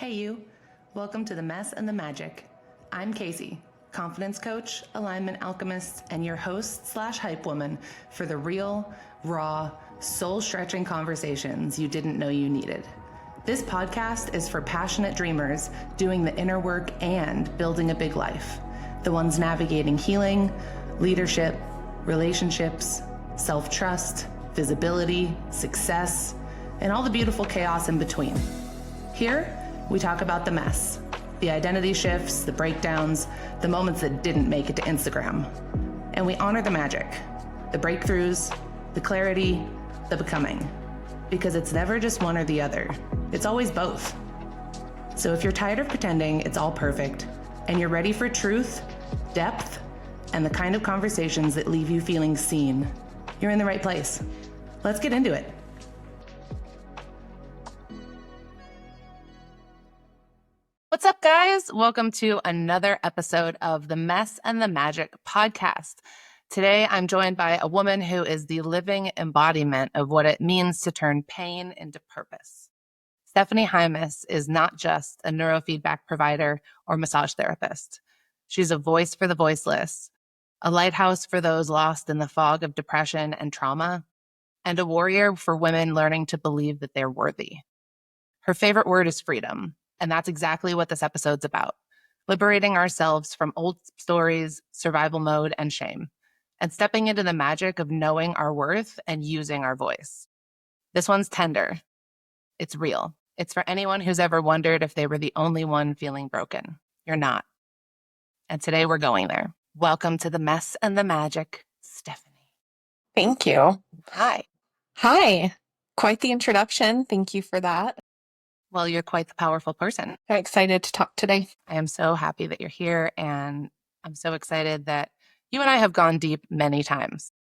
Hey you, welcome to The Mess and the Magic. I'm Casey, confidence coach, alignment alchemist, and your host / hype woman for the real, raw, soul-stretching conversations you didn't know you needed. This podcast is for passionate dreamers doing the inner work and building a big life. The ones navigating healing, leadership, relationships, self-trust, visibility, success, and all the beautiful chaos in between. Here, we talk about the mess, the identity shifts, the breakdowns, the moments that didn't make it to Instagram. And we honor the magic, the breakthroughs, the clarity, the becoming. Because it's never just one or the other. It's always both. So if you're tired of pretending it's all perfect, and you're ready for truth, depth, and the kind of conversations that leave you feeling seen, you're in the right place. Let's get into it. What's up, guys? Welcome to another episode of the Mess and the Magic podcast. Today, I'm joined by a woman who is the living embodiment of what it means to turn pain into purpose. Stephanie Hymas is not just a neurofeedback provider or massage therapist. She's a voice for the voiceless, a lighthouse for those lost in the fog of depression and trauma, and a warrior for women learning to believe that they're worthy. Her favorite word is freedom. And that's exactly what this episode's about. Liberating ourselves from old stories, survival mode, and shame, and stepping into the magic of knowing our worth and using our voice. This one's tender. It's real. It's for anyone who's ever wondered if they were the only one feeling broken. You're not. And today we're going there. Welcome to the Mess and the Magic, Stephanie. Thank you. Hi. Hi. Quite the introduction. Thank you for that. Well, you're quite the powerful person. I'm excited to talk today. I am so happy that you're here, and I'm so excited that you and I have gone deep many times.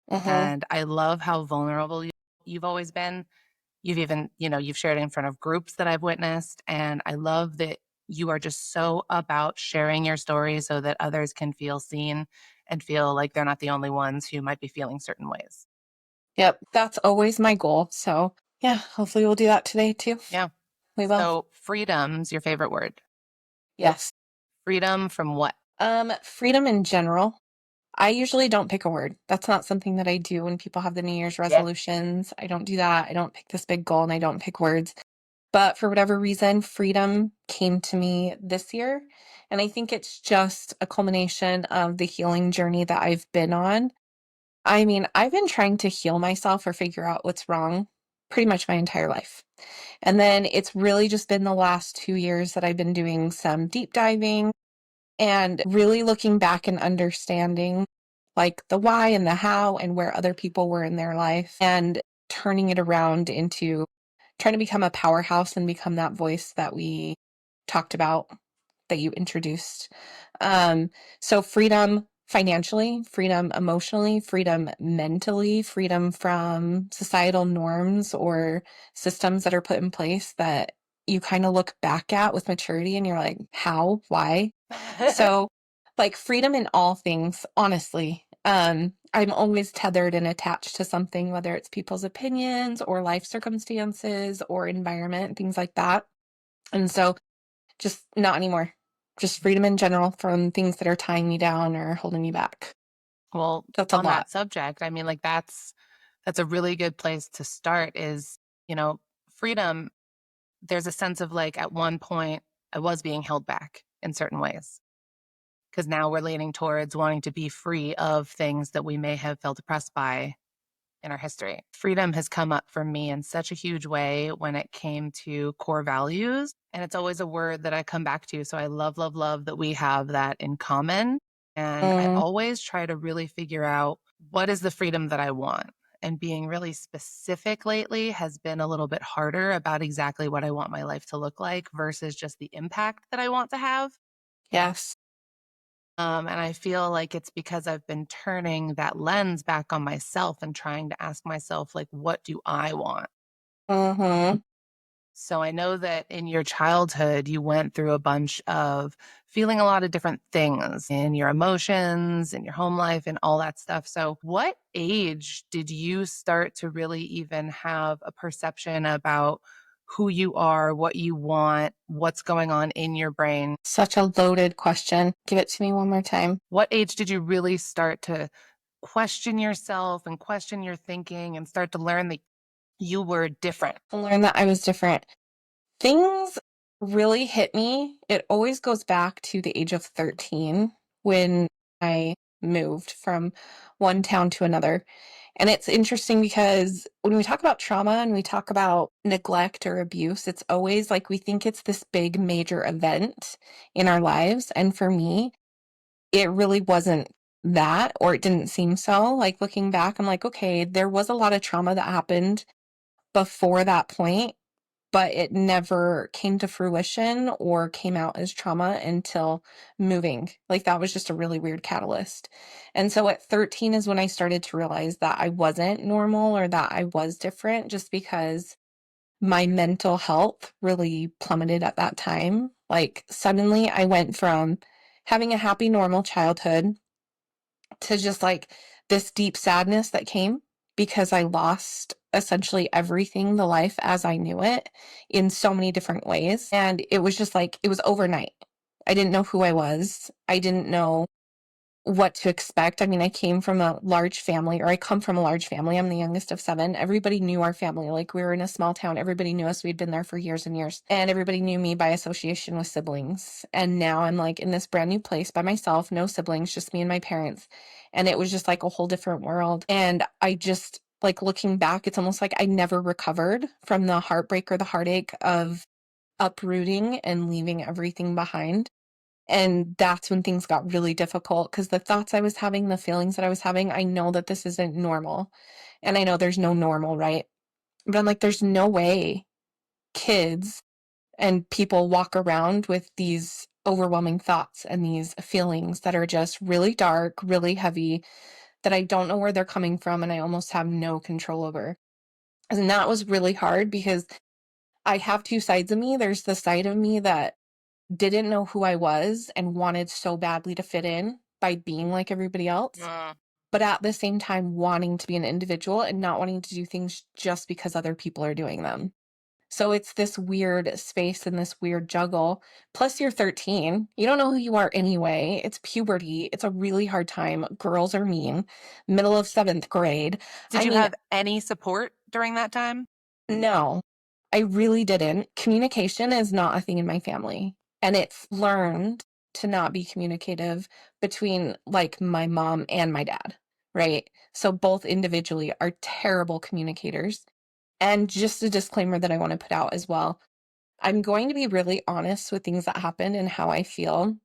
And I love how vulnerable you've always been. You've even, you've shared in front of groups that I've witnessed, and I love that you are just so about sharing your story so that others can feel seen and feel like they're not the only ones who might be feeling certain ways. Yep, that's always my goal. So yeah, hopefully we'll do that today too. Yeah. We will. So freedom's your favorite word. Yes. Freedom from what? Freedom in general. I usually don't pick a word. That's not something that I do when people have the New Year's resolutions. I don't do that. I don't pick this big goal and I don't pick words. But for whatever reason, freedom came to me this year. And I think it's just a culmination of the healing journey that I've been on. I mean, I've been trying to heal myself or figure out what's wrong pretty much my entire life. And then it's really just been the last 2 years that I've been doing some deep diving and really looking back and understanding like the why and the how and where other people were in their life and turning it around into trying to become a powerhouse and become that voice that we talked about, that you introduced. So freedom financially, freedom emotionally, freedom mentally, freedom from societal norms or systems that are put in place that you kind of look back at with maturity and you're like, how, why? So like freedom in all things, honestly. I'm always tethered and attached to something, whether it's people's opinions or life circumstances or environment, things like that. And so just not anymore. Just freedom in general from things that are tying me down or holding me back. Well, That's a on lot. that subject, I mean, like that's a really good place to start is, freedom. There's a sense of like at one point I was being held back in certain ways because now we're leaning towards wanting to be free of things that we may have felt oppressed by in our history. Freedom has come up for me in such a huge way when it came to core values. And it's always a word that I come back to. So I love, love, love that we have that in common. And I always try to really figure out what is the freedom that I want. And being really specific lately has been a little bit harder about exactly what I want my life to look like versus just the impact that I want to have. Yes. And I feel like it's because I've been turning that lens back on myself and trying to ask myself, like, what do I want? So I know that in your childhood, you went through a bunch of feeling a lot of different things in your emotions, in your home life, and all that stuff. So what age did you start to really even have a perception about who you are, what you want, what's going on in your brain? Such a loaded question. Give it to me one more time. What age did you really start to question yourself and question your thinking and start to learn that you were different? To learn that I was different. Things really hit me. It always goes back to the age of 13 when I moved from one town to another. And it's interesting because when we talk about trauma and we talk about neglect or abuse, it's always like we think it's this big major event in our lives. And for me, it really wasn't that, or it didn't seem so. Like looking back, I'm like, okay, there was a lot of trauma that happened before that point, but it never came to fruition or came out as trauma until moving. Like that was just a really weird catalyst. And so at 13 is when I started to realize that I wasn't normal or that I was different, just because my mental health really plummeted at that time. Like suddenly I went from having a happy, normal childhood to just like this deep sadness that came because I lost essentially everything, the life as I knew it, in so many different ways. And it was just like, it was overnight. I didn't know who I was. I didn't know what to expect. I mean, I came from a large family, or I come from a large family. I'm the youngest of 7. Everybody knew our family. Like, we were in a small town. Everybody knew us. We'd been there for years and years. And everybody knew me by association with siblings. And now I'm like in this brand new place by myself, no siblings, just me and my parents. And it was just like a whole different world. And I just, like, looking back, it's almost like I never recovered from the heartbreak or the heartache of uprooting and leaving everything behind. And that's when things got really difficult, because the thoughts I was having, the feelings that I was having, I know that this isn't normal. And I know there's no normal, right? But I'm like, there's no way kids and people walk around with these overwhelming thoughts and these feelings that are just really dark, really heavy, that I don't know where they're coming from and I almost have no control over. And that was really hard because I have two sides of me. There's the side of me that didn't know who I was and wanted so badly to fit in by being like everybody else, but at the same time wanting to be an individual and not wanting to do things just because other people are doing them. So it's this weird space and this weird juggle. Plus, you're 13. You don't know who you are anyway. It's puberty. It's a really hard time. Girls are mean. Middle of 7th grade. Did you have any support during that time? No, I really didn't. Communication is not a thing in my family. And it's learned to not be communicative between like my mom and my dad, right? So both individually are terrible communicators. And just a disclaimer that I want to put out as well. I'm going to be really honest with things that happen and how I feel.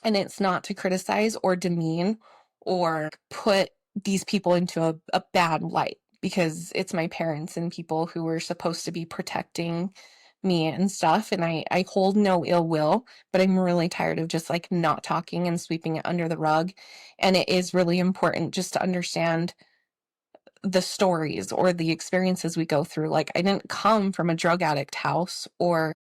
And it's not to criticize or demean or put these people into a bad light, because it's my parents and people who were supposed to be protecting me and stuff. And I hold no ill will, but I'm really tired of just like not talking and sweeping it under the rug. And it is really important just to understand the stories or the experiences we go through. Like, I didn't come from a drug addict house or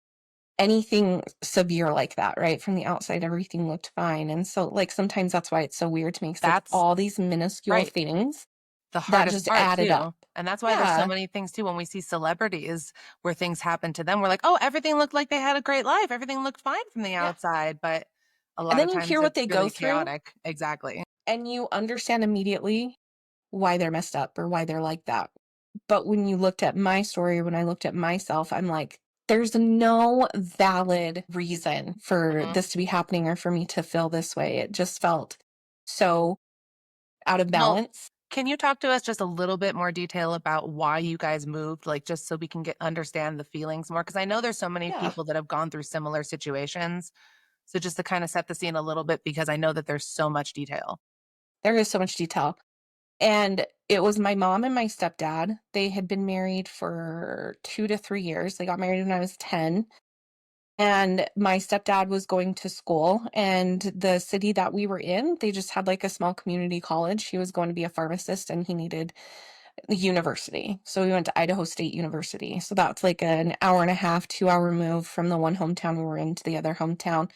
anything severe like that, right? From the outside, everything looked fine. And so, like, sometimes that's why it's so weird to me, because it's That's all these minuscule right. things The that hardest just part added too. up. And that's why there's so Yeah. many things too. When we see celebrities where things happen to them, we're like, oh, everything looked like they had a great life. Everything looked fine from the Yeah. outside. But a And lot then of you times hear what it's they go really through chaotic. Exactly. and you understand immediately why they're messed up or why they're like that. But when you looked at my story, when I looked at myself, I'm like, there's no valid reason for this to be happening or for me to feel this way. It just felt so out of Well, balance. can you talk to us just a little bit more detail about why you guys moved? Like, just so we can understand the feelings more. Because I know there's so many Yeah, people that have gone through similar situations. So just to kind of set the scene a little bit, because I know that there's so much detail. there is so much detail. And it was my mom and my stepdad. They had been married for 2 to 3 years. They got married when I was 10. And my stepdad was going to school, and the city that we were in, they just had like a small community college. He was going to be a pharmacist and he needed the university. So we went to Idaho State University. So that's like an hour and a half, 2-hour move from the one hometown we were in to the other hometown,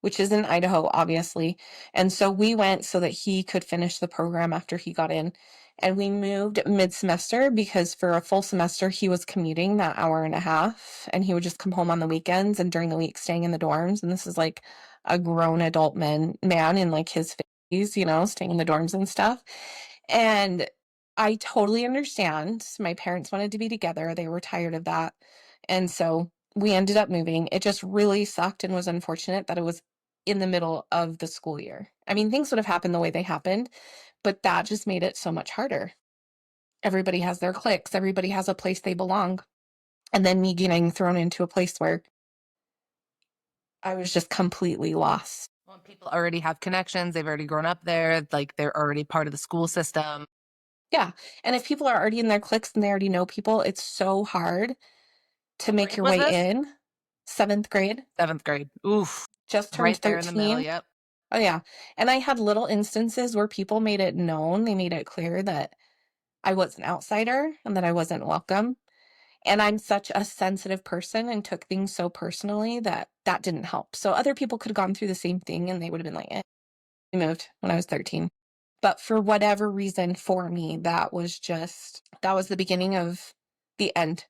which is in Idaho, obviously. And so we went so that he could finish the program after he got in. And we moved mid-semester because for a full semester he was commuting that hour and a half, and he would just come home on the weekends and during the week staying in the dorms. And this is like a grown adult man in like his 50s, staying in the dorms and stuff. And I totally understand. My parents wanted to be together. They were tired of that. And so we ended up moving. It just really sucked and was unfortunate that it was in the middle of the school year. I mean, things would have happened the way they happened, but that just made it so much harder. Everybody has their cliques, everybody has a place they belong. And then me getting thrown into a place where I was just completely lost. Well, people already have connections, they've already grown up there, like they're already part of the school system. Yeah. And if people are already in their cliques and they already know people, it's so hard to What make grade your was way this? in. 7th grade. 7th grade. Oof. Just turned Right there in the middle. 13. Yep. Oh, yeah. And I had little instances where people made it known, they made it clear that I was an outsider and that I wasn't welcome. And I'm such a sensitive person and took things so personally that that didn't help. So other people could have gone through the same thing and they would have been like, eh. We moved when I was 13. But for whatever reason, for me, that was the beginning of the end,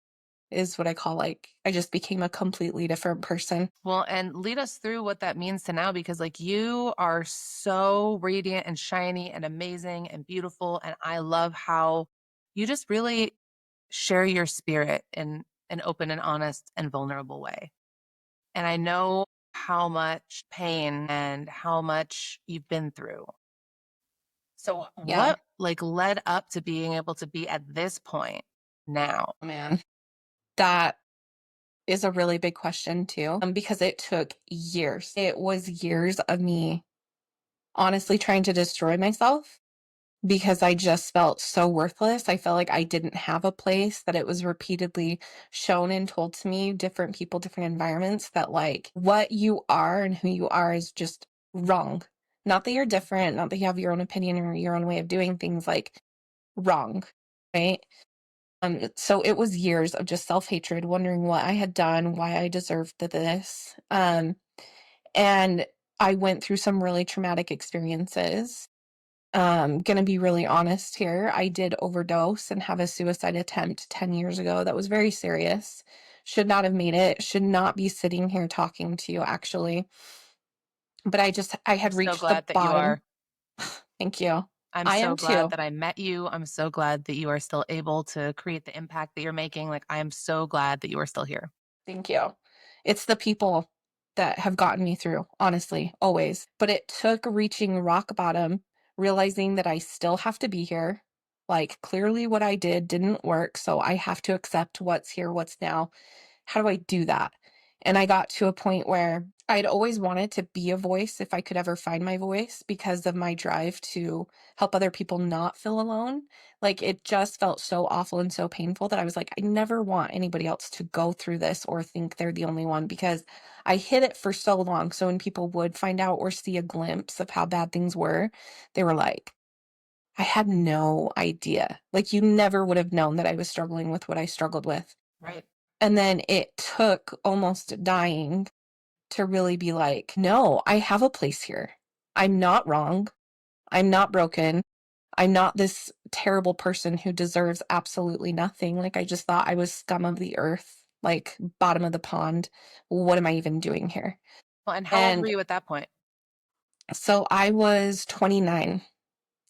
is what I call, like, I just became a completely different person. Well, and lead us through what that means to now, because like you are so radiant and shiny and amazing and beautiful. And I love how you just really share your spirit in an open and honest and vulnerable way. And I know how much pain and how much you've been through. So Yeah, what like led up to being able to be at this point now? man. That is a really big question too, because it took years. It was years of me honestly trying to destroy myself because I just felt so worthless. I felt like I didn't have a place, that it was repeatedly shown and told to me, different people, different environments, that like what you are and who you are is just wrong. Not that you're different, not that you have your own opinion or your own way of doing things, like wrong, right? So it was years of just self-hatred, wondering what I had done, why I deserved this. And I went through some really traumatic experiences. Gonna be really honest here. I did overdose and have a suicide attempt 10 years ago that was very serious. Should not have made it. Should not be sitting here talking to you, actually. But I I'm had so reached the glad that you bottom. are. Thank you. I'm I so am glad too. that I met you. I'm so glad that you are still able to create the impact that you're making. Like, I am so glad that you are still here. Thank you. It's the people that have gotten me through, honestly, always. But it took reaching rock bottom, realizing that I still have to be here. Like, clearly, what I did didn't work. So I have to accept what's here, what's now. How do I do that? And I got to a point where I'd always wanted to be a voice if I could ever find my voice, because of my drive to help other people not feel alone. Like, it just felt so awful and so painful that I was like, I never want anybody else to go through this or think they're the only one, because I hid it for so long. So when people would find out or see a glimpse of how bad things were, they were like, I had no idea. Like, you never would have known that I was struggling with what I struggled with. Right. And then it took almost dying to really be like, no, I have a place here. I'm not wrong. I'm not broken. I'm not this terrible person who deserves absolutely nothing. Like, I just thought I was scum of the earth, like bottom of the pond. What am I even doing here? Well, and how old were And you at that point? so I was 29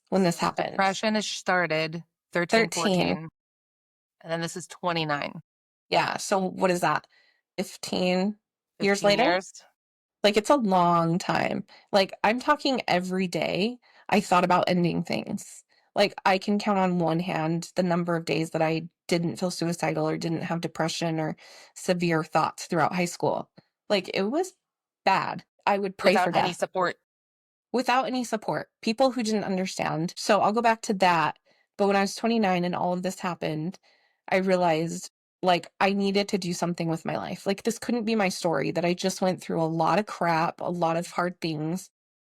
when this So happened. depression has started 13, 13. 14, and then this is 29, Yeah. So what is that? 15 years 15 later? years. Like, it's a long time. Like, I'm talking every day I thought about ending things. Like, I can count on one hand the number of days that I didn't feel suicidal or didn't have depression or severe thoughts throughout high school. Like, it was bad. I would pray for Without any death support. without any support, people who didn't understand. So I'll go back to that. But when I was 29 and all of this happened, I realized, like, I needed to do something with my life. Like, this couldn't be my story, that I just went through a lot of crap, a lot of hard things,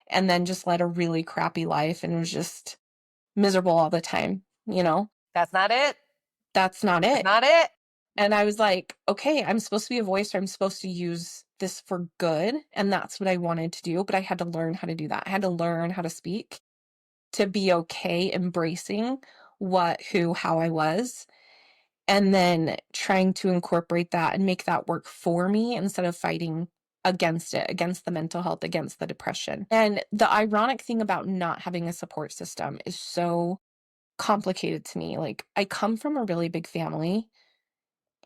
and then just led a really crappy life and was just miserable all the time, you know? That's not it. That's not That's it. not it. And I was like, okay, I'm supposed to be a voice, or I'm supposed to use this for good. And that's what I wanted to do. But I had to learn how to do that. I had to learn how to speak, to be okay embracing what, who, how I was, and then trying to incorporate that and make that work for me instead of fighting against it, against the mental health, against the depression. And the ironic thing about not having a support system is so complicated to me. Like, I come from a really big family,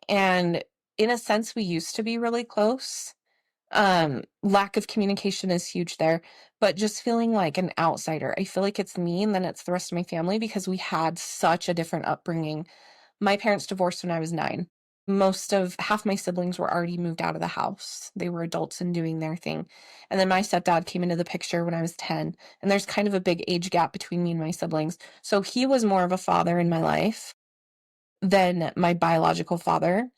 and in a sense, we used to be really close. Lack of communication is huge there, but just feeling like an outsider. I feel like it's me and then it's the rest of my family because we had such a different upbringing. My parents divorced when I was 9. Most of half my siblings were already moved out of the house. They were adults and doing their thing. And then my stepdad came into the picture when I was 10. And there's kind of a big age gap between me and my siblings. So he was more of a father in my life than my biological father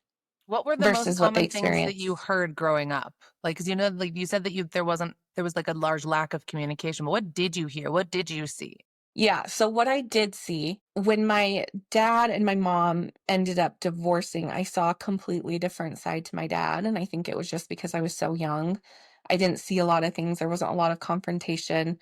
What were the most versus what they common things that you experienced. heard growing up? Like, 'cause like you said that there was like a large lack of communication, but what did you hear? What did you see? Yeah, so what I did see when my dad and my mom ended up divorcing, I saw a completely different side to my dad, and I think it was just because I was so young. I didn't see a lot of things. There wasn't a lot of confrontation.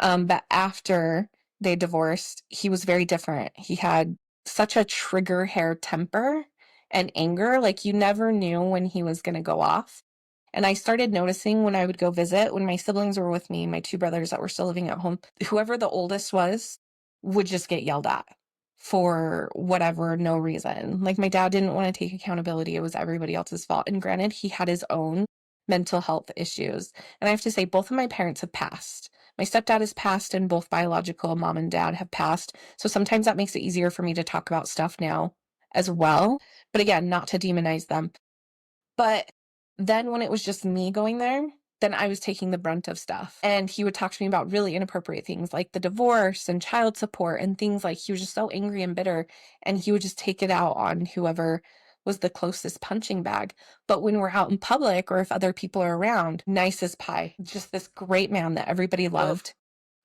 But after they divorced, he was very different. He had such a trigger hair temper and anger, like you never knew when he was going to go off. And I started noticing when I would go visit, when my siblings were with me, my 2 brothers that were still living at home, whoever the oldest was would just get yelled at for whatever, no reason. Like, my dad didn't want to take accountability. It was everybody else's fault. And granted, he had his own mental health issues. And I have to say, both of my parents have passed. My stepdad has passed, and both biological mom and dad have passed. So sometimes that makes it easier for me to talk about stuff now as well. But again, not to demonize them. But then when it was just me going there, then I was taking the brunt of stuff. And he would talk to me about really inappropriate things like the divorce and child support and things like he was just so angry and bitter. And he would just take it out on whoever was the closest punching bag. But when we're out in public or if other people are around, nice as pie, just this great man that everybody Oh, loved.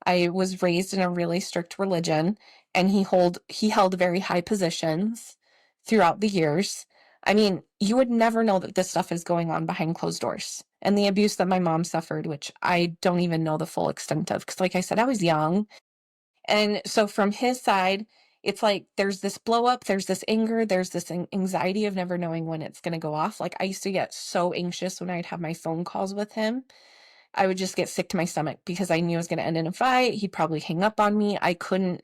I was raised in a really strict religion, and he held very high positions throughout the years. I mean, you would never know that this stuff is going on behind closed doors. And the abuse that my mom suffered, which I don't even know the full extent of, because like I said, I was young. And so from his side, it's like there's this blow up, there's this anger, there's this anxiety of never knowing when it's going to go off. Like, I used to get so anxious when I'd have my phone calls with him. I would just get sick to my stomach because I knew I was going to end in a fight. He'd probably hang up on me. I couldn't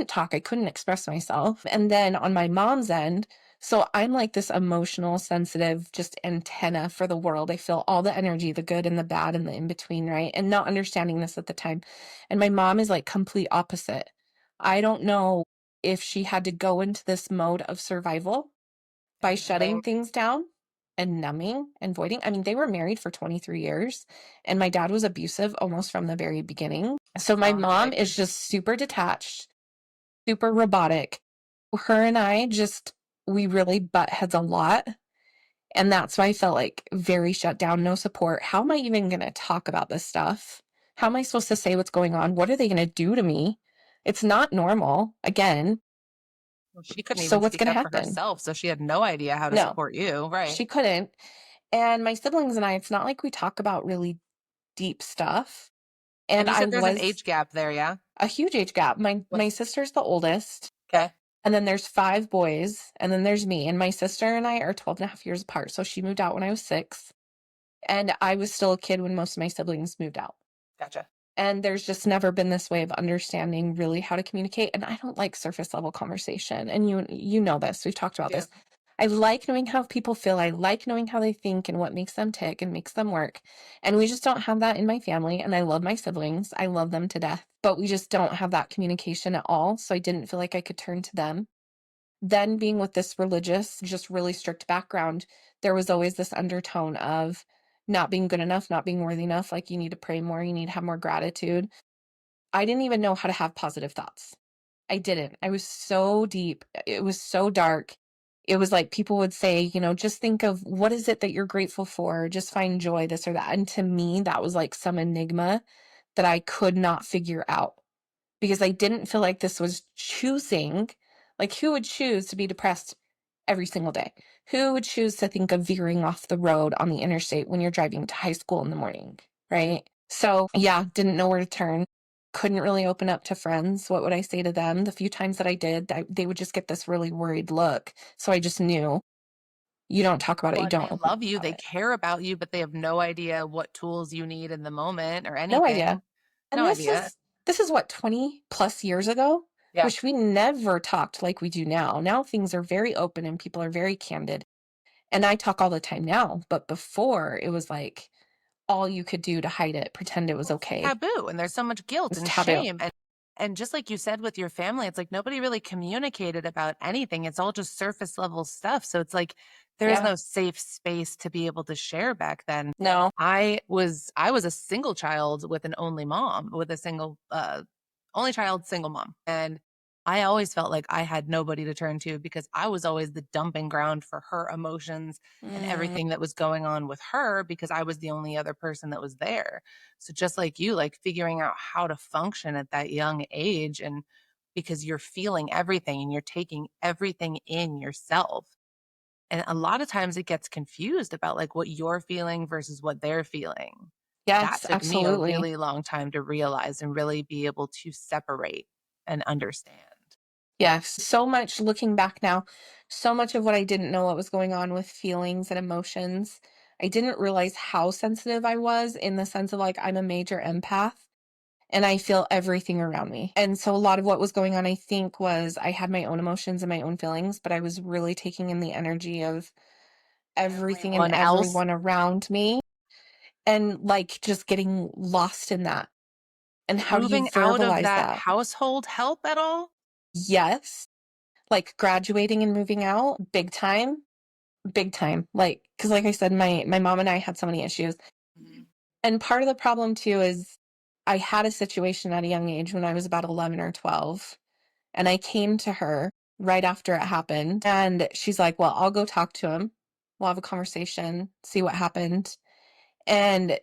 talk. I couldn't express myself. And then on my mom's end, so I'm like this emotional, sensitive, just antenna for the world. I feel all the energy, the good and the bad and the in between, right? And not understanding this at the time. And my mom is like complete opposite. I don't know if she had to go into this mode of survival by and shutting numbing. things down and numbing and voiding. I mean, they were married for 23 years, and my dad was abusive almost from the very beginning. So my Sounds mom like is it. just super detached, super robotic. Her and I just, we really butt heads a lot. And that's why I felt like very shut down, no support. How am I even going to talk about this stuff? How am I supposed to say what's going on? What are they going to do to me? It's not normal. Again, Well, she couldn't so even what's speak going to up for happen? herself, so she had no idea how to No, support you, right? she couldn't. And my siblings and I, it's not like we talk about really deep stuff. And And you I said there's an was age gap there, yeah? a huge age gap. My What? my sister's the oldest, Okay. and then there's 5 boys, and then there's me. And my sister and I are 12 and a half years apart. So she moved out when I was 6, and I was still a kid when most of my siblings moved out. Gotcha. And there's just never been this way of understanding really how to communicate. And I don't like surface level conversation. And you know this. We've talked I about do. this. I like knowing how people feel. I like knowing how they think and what makes them tick and makes them work. And we just don't have that in my family. And I love my siblings. I love them to death. But we just don't have that communication at all. So I didn't feel like I could turn to them. Then being with this religious, just really strict background, there was always this undertone of not being good enough, not being worthy enough. Like, you need to pray more, you need to have more gratitude. I didn't even know how to have positive thoughts. I didn't. I was so deep. It was so dark. It was like people would say, just think of what is it that you're grateful for? Just find joy, this or that. And to me, that was like some enigma that I could not figure out because I didn't feel like this was choosing. Like, who would choose to be depressed every single day? Who would choose to think of veering off the road on the interstate when you're driving to high school in the morning? Right. So, yeah, didn't know where to turn. couldn't really open up to friends. What would I say to them? The few times that I did, they would just get this really worried look. So I just knew, you don't talk about it, Well, you and don't they open up love you, about they it. care about you, but they have no idea what tools you need in the moment or No idea. anything. And No this idea. is this is what, 20 plus years ago, Yeah. which we never talked like we do now. Now things are very open and people are very candid. And I talk all the time now, but before it was like all you could do to hide it, pretend it was Well, it's okay. It taboo, and there's so much guilt was and taboo. shame, and just like you said with your family, it's like nobody really communicated about anything. It's all just surface level stuff. So it's like there is Yeah. no safe space to be able to share back then. No. I was a single child with an only mom, with a single only child, single mom. And I always felt like I had nobody to turn to because I was always the dumping ground for her emotions and Mm, everything that was going on with her because I was the only other person that was there. So just like you, like figuring out how to function at that young age, and because you're feeling everything and you're taking everything in yourself. And a lot of times it gets confused about like what you're feeling versus what they're feeling. That yes, took me a absolutely. really long time to realize and really be able to separate and understand. Yes. So much looking back now, so much of what I didn't know what was going on with feelings and emotions. I didn't realize how sensitive I was in the sense of like I'm a major empath and I feel everything around me. And so a lot of what was going on, I think, was I had my own emotions and my own feelings, but I was really taking in the energy of everything and Everyone else. everyone around me and like just getting lost in that. And Did how do you moving out of verbalize that that? household help at all? Yes. Like graduating and moving out, big time, big time. Like, because like I said, my mom and I had so many issues. Mhm. And part of the problem too is I had a situation at a young age when I was about 11 or 12. And I came to her right after it happened. And she's like, well, I'll go talk to him. We'll have a conversation, see what happened. And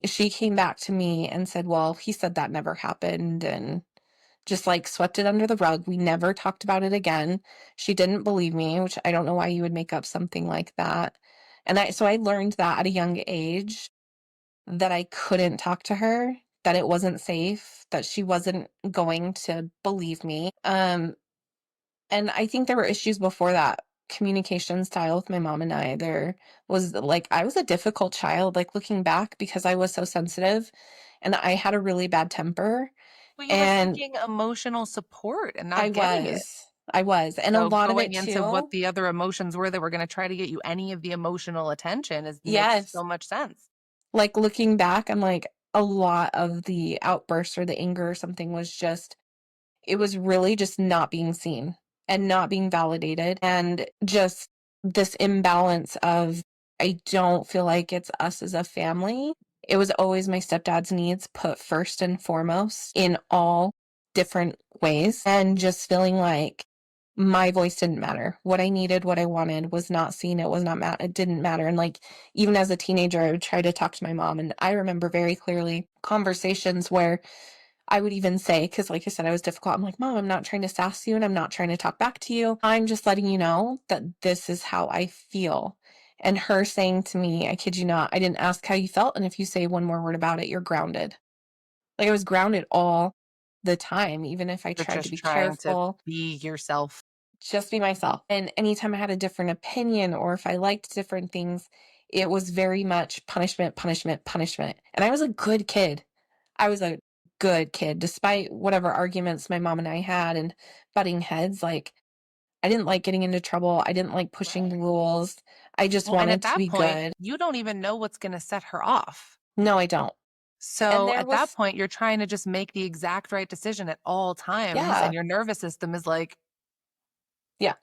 she came back to me and said, well, he said that never happened. And just like swept it under the rug. We never talked about it again. She didn't believe me, which I don't know why you would make up something like that. And so I learned that at a young age that I couldn't talk to her, that it wasn't safe, that she wasn't going to believe me. And I think there were issues before that. Communication style with my mom and I. There was like, I was a difficult child, like looking back because I was so sensitive and I had a really bad temper. Well, you were And seeking emotional support and I not getting it. was. I was. And a So lot of it going into what too. the other emotions were that were going to try to get you any of the emotional attention makes Yes. so much sense. Like looking back, I'm like, a lot of the outbursts or the anger or something was just, it was really just not being seen and not being validated and just this imbalance of, I don't feel like it's us as a family. It was always my stepdad's needs put first and foremost in all different ways, and just feeling like my voice didn't matter. What I needed, what I wanted was not seen. It was not it didn't matter. And like even as a teenager, I would try to talk to my mom, and I remember very clearly conversations where I would even say, because like I said, I was difficult. I'm like, Mom, I'm not trying to sass you and I'm not trying to talk back to you. I'm just letting you know that this is how I feel. And her saying to me, I kid you not, I didn't ask how you felt. And if you say one more word about it, you're grounded. Like I was grounded all the time, even if I You're tried to just be trying to careful, be yourself. just be myself. And anytime I had a different opinion or if I liked different things, it was very much punishment, punishment, punishment. And I was a good kid. I was a good kid, despite whatever arguments my mom and I had and butting heads. Like, I didn't like getting into trouble. I didn't like pushing the Right. rules. I just Well, and at wanted to that be point, good. you don't even know what's going to set her off. No, I don't. And So there at that was, point, you're trying to just make the exact right decision at all times, yeah, and your nervous system is like yeah.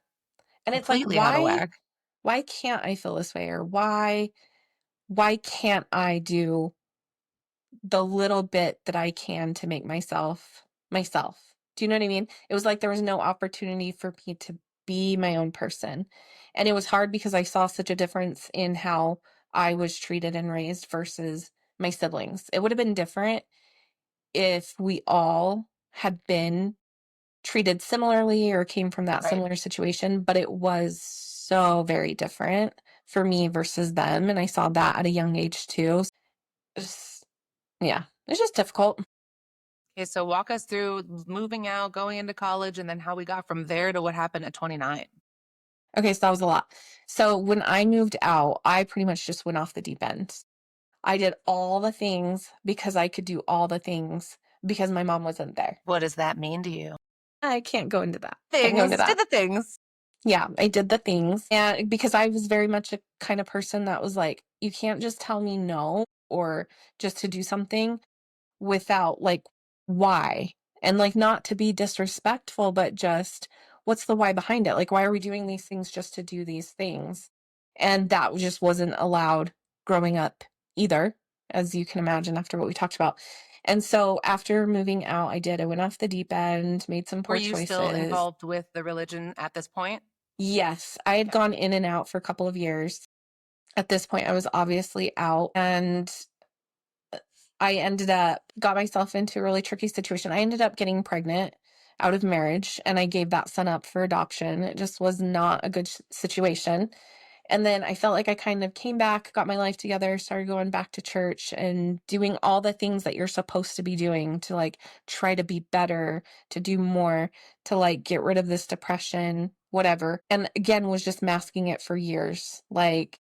And it's like, completely out of whack. why can't I feel this way? Or why can't I do the little bit that I can to make myself. Do you know what I mean? It was like there was no opportunity for me to be my own person. And it was hard because I saw such a difference in how I was treated and raised versus my siblings. It would have been different if we all had been treated similarly or came from that Right. similar situation, but it was so very different for me versus them. And I saw that at a young age too. Just, yeah, it's just difficult. Okay, so walk us through moving out, going into college, and then how we got from there to what happened at 29. Okay, so that was a lot. So when I moved out, I pretty much just went off the deep end. I did all the things because I could do all the things because my mom wasn't there. What does that mean to you? I can't go into that. Can't go into Things, did that. the things. Yeah, I did the things. And because I was very much a kind of person that was like, you can't just tell me no or just to do something without like why. And like not to be disrespectful, but just what's the why behind it? Like, why are we doing these things just to do these things? And that just wasn't allowed growing up either, as you can imagine after what we talked about. And so after moving out, I went off the deep end, made some Were poor you still choices. involved with the religion at this point? Yes, I had gone in and out for a couple of years. At this point, I was obviously out, and I ended up got myself into a really tricky situation. I ended up getting pregnant out of marriage, and I gave that son up for adoption. It just was not a good situation. And then I felt like I kind of came back, got my life together, started going back to church and doing all the things that you're supposed to be doing to like try to be better, to do more, to like get rid of this depression, whatever. And again, was just masking it for years. Like,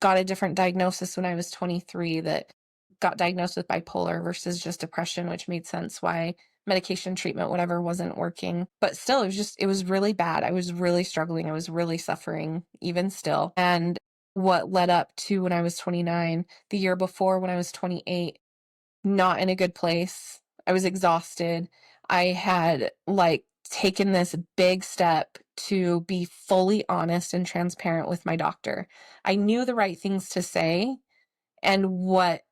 got a different diagnosis when I was 23 that got diagnosed with bipolar versus just depression, which made sense why medication treatment, whatever, wasn't working. But still, it was really bad. I was really struggling. I was really suffering, even still. And what led up to when I was 29, the year before when I was 28, not in a good place. I was exhausted. I had like taken this big step to be fully honest and transparent with my doctor. I knew the right things to say and what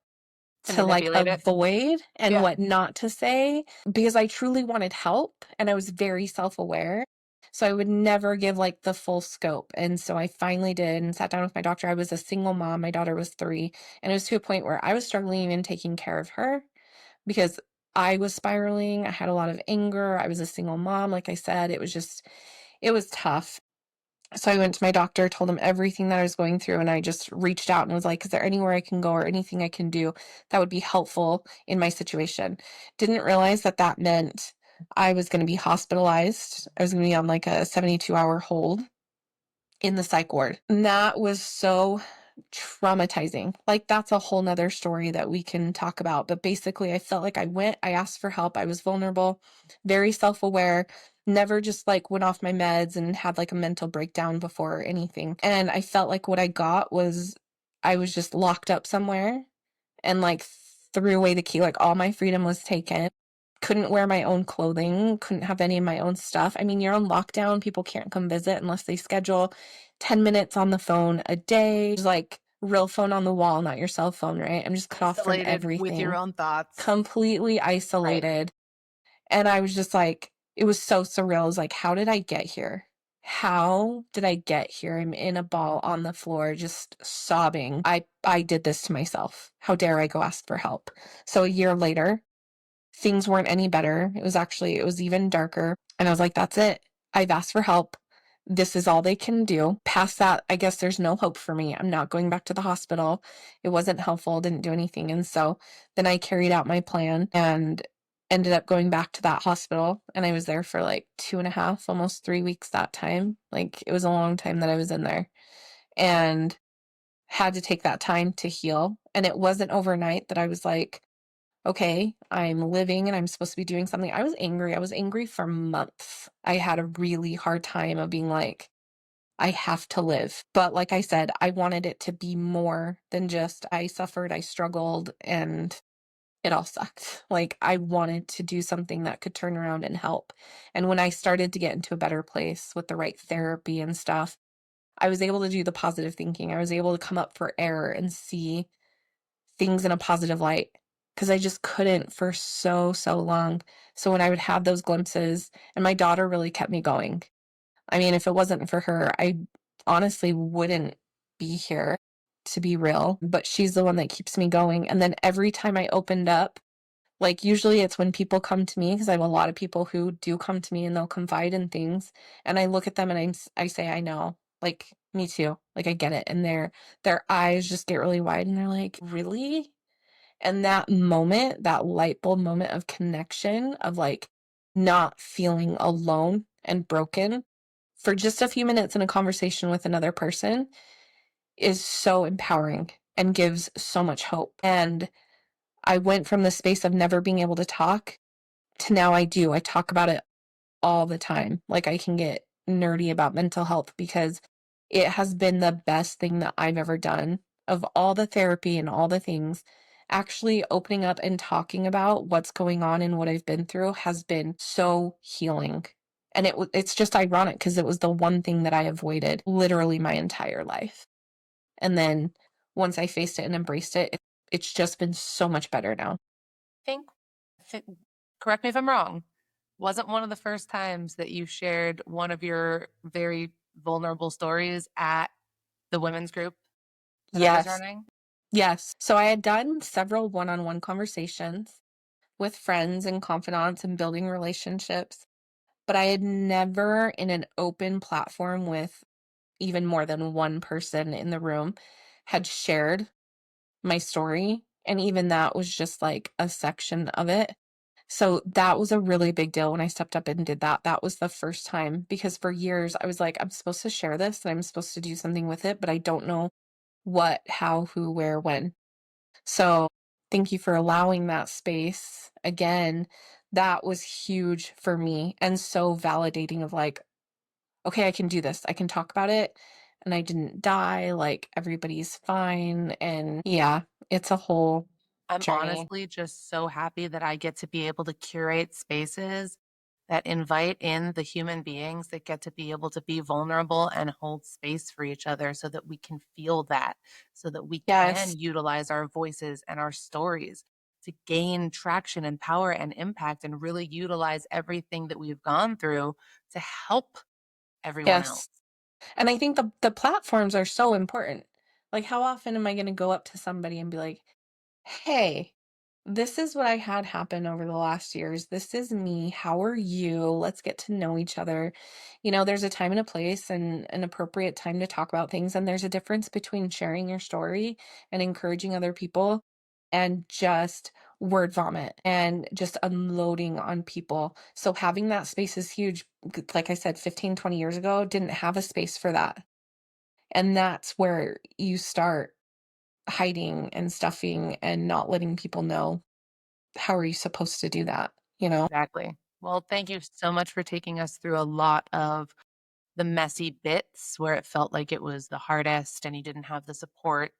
To to like manipulate it? avoid and Yeah. what not to say because I truly wanted help and I was very self-aware. So I would never give like the full scope. And so I finally did and sat down with my doctor. I was a single mom. My daughter was 3. And it was to a point where I was struggling even taking care of her because I was spiraling. I had a lot of anger. I was a single mom. Like I said, it was tough. So I went to my doctor, told him everything that I was going through, and I just reached out and was like, is there anywhere I can go or anything I can do that would be helpful in my situation? Didn't realize that that meant I was going to be hospitalized. I was going to be on like a 72-hour hold in the psych ward. And that was so traumatizing. Like, that's a whole nother story that we can talk about. But basically, I felt like I asked for help. I was vulnerable, very self-aware, never just like went off my meds and had like a mental breakdown before or anything. And I felt like what I got was I was just locked up somewhere and like threw away the key. Like, all my freedom was taken. Couldn't wear my own clothing, couldn't have any of my own stuff. I mean, you're on lockdown. People can't come visit unless they schedule 10 minutes on the phone a day. It's like real phone on the wall, not your cell phone, right? I'm just cut off from Isolated with your everything. own thoughts. Completely isolated. And I was just like, it was so surreal. I was like, how did I get here? How did I get here? I'm in a ball on the floor, just sobbing. I did this to myself. How dare I go ask for help? So a year later, things weren't any better. It was even darker. And I was like, that's it. I've asked for help. This is all they can do. Past that, I guess there's no hope for me. I'm not going back to the hospital. It wasn't helpful, didn't do anything. And so then I carried out my plan and ended up going back to that hospital. And I was there for like 2.5, almost 3 weeks that time. Like, it was a long time that I was in there and had to take that time to heal. And it wasn't overnight that I was like, okay, I'm living and I'm supposed to be doing something. I was angry. I was angry for months. I had a really hard time of being like, I have to live. But like I said, I wanted it to be more than just I suffered, I struggled, and it all sucked. Like, I wanted to do something that could turn around and help. And when I started to get into a better place with the right therapy and stuff, I was able to do the positive thinking. I was able to come up for air and see things in a positive light because I just couldn't for so, so long. So when I would have those glimpses, and my daughter really kept me going. I mean, if it wasn't for her, I honestly wouldn't be here, to be real, but she's the one that keeps me going. And then every time I opened up, like, usually it's when people come to me because I have a lot of people who do come to me and they'll confide in things. And I look at them and I say, I know, like, me too. Like, I get it. And their eyes just get really wide and they're like, really? And that moment, that light bulb moment of connection, of like not feeling alone and broken for just a few minutes in a conversation with another person is so empowering and gives so much hope. And I went from the space of never being able to talk to now I do. I talk about it all the time. Like I can get nerdy about mental health because it has been the best thing that I've ever done. Of all the therapy and all the things, actually opening up and talking about what's going on and what I've been through has been so healing. And it's just ironic because it was the one thing that I avoided literally my entire life. And then once I faced it and embraced it, it's just been so much better now. Think, th- Correct me if I'm wrong, wasn't one of the first times that you shared one of your very vulnerable stories at the women's group that I was Yes. running? Yes. So I had done several one-on-one conversations with friends and confidants and building relationships, but I had never in an open platform with even more than one person in the room had shared my story. And even that was just like a section of it. So that was a really big deal when I stepped up and did that. That was the first time because for years I was like, I'm supposed to share this and I'm supposed to do something with it, but I don't know what, how, who, where, when. So thank you for allowing that space. Again, that was huge for me and so validating of like, okay, I can do this. I can talk about it and I didn't die. Like everybody's fine. And yeah, it's a whole I'm journey. honestly just so happy that I get to be able to curate spaces that invite in the human beings that get to be able to be vulnerable and hold space for each other so that we can feel that, so that we Yes. can utilize our voices and our stories to gain traction and power and impact and really utilize everything that we've gone through to help everyone else. Yes. And I think the platforms are so important. Like how often am I going to go up to somebody and be like, "Hey, this is what I had happen over the last years. This is me. How are you? Let's get to know each other." There's a time and a place and an appropriate time to talk about things. And there's a difference between sharing your story and encouraging other people and just word vomit and just unloading on people. So having that space is huge. Like I said, 15, 20 years ago, didn't have a space for that. And that's where you start hiding and stuffing and not letting people know. How are you supposed to do that, you know? Exactly. Well, thank you so much for taking us through a lot of the messy bits where it felt like it was the hardest and you didn't have the support.